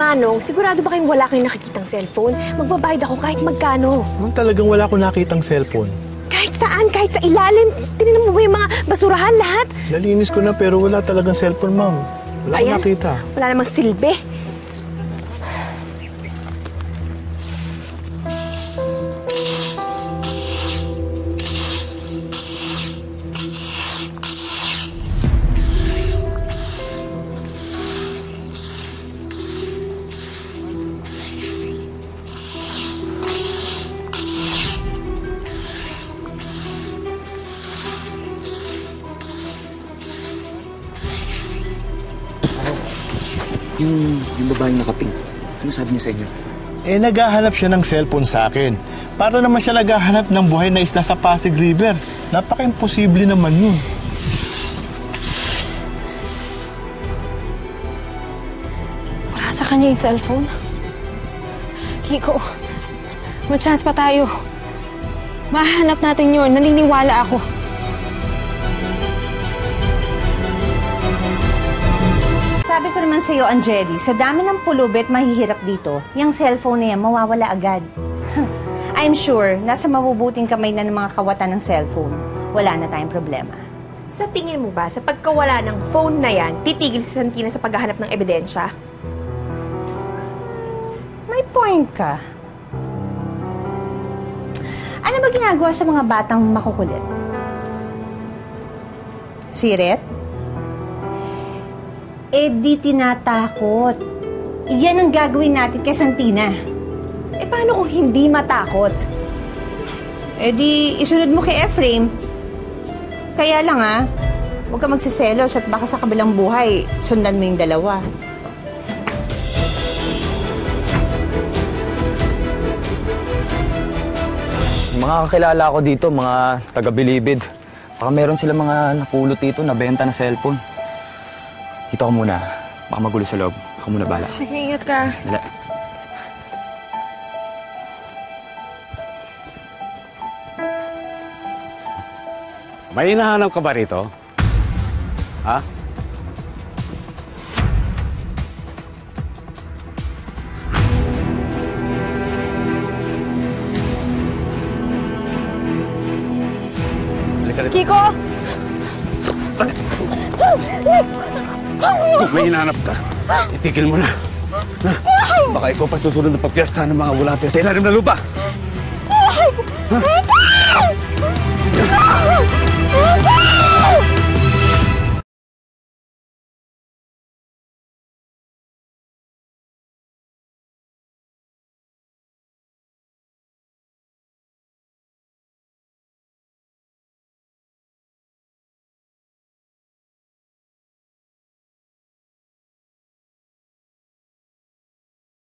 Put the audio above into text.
Manong, sigurado ba kayong wala kayong nakikitang cellphone? Magbabayad ako kahit magkano. Nung talagang wala ko nakitang cellphone. Kahit saan, kahit sa ilalim. Tinignan mo ba yung mga basurahan lahat? Nalinis ko na pero wala talagang cellphone, ma'am. Wala akong nakita. Wala namang silbi. Yung babaeng nakaping, ano sabi niya sa inyo? Eh, naghahanap siya ng cellphone sa akin. Para naman siya naghahanap ng buhay na isda sa Pasig River. Napaka-imposible naman yun. Wala sa kanya yung cellphone. Kiko, may chance pa tayo. Mahanap natin yun. Naniniwala ako. Sabi ko naman sa'yo, Angeli, sa dami ng pulubit mahihirap dito, yung cellphone na yan mawawala agad. I'm sure, nasa mabubuting kamay na ng mga kawatan ng cellphone. Wala na tayong problema. Sa tingin mo ba, sa pagkawala ng phone na yan, titigil si Santina sa paghahanap ng ebidensya? May point ka. Ano ba ginagawa sa mga batang makukulit? Siret? Eh, di tinatakot. Yan ang gagawin natin kay Santina. Eh, paano kung hindi matakot? Eh, di isunod mo kay Ephraim. Kaya lang huwag ka magsiselos at baka sa kabilang buhay, sundan mo yung dalawa. Mga kakilala ko dito, mga taga-Bilibid. Baka meron sila mga napulot dito na benta na cellphone. Dito ka muna. Baka magulo sa loob. Ako muna bala. Sige, ingat ka. Dala. May hinahanap ka ba rito? Ha? Kiko! Kung may hinahanap ka, itigil mo na. Baka ikaw pa susunod na pagpiesta ng mga bulate sa ilalim na lupa. Ha?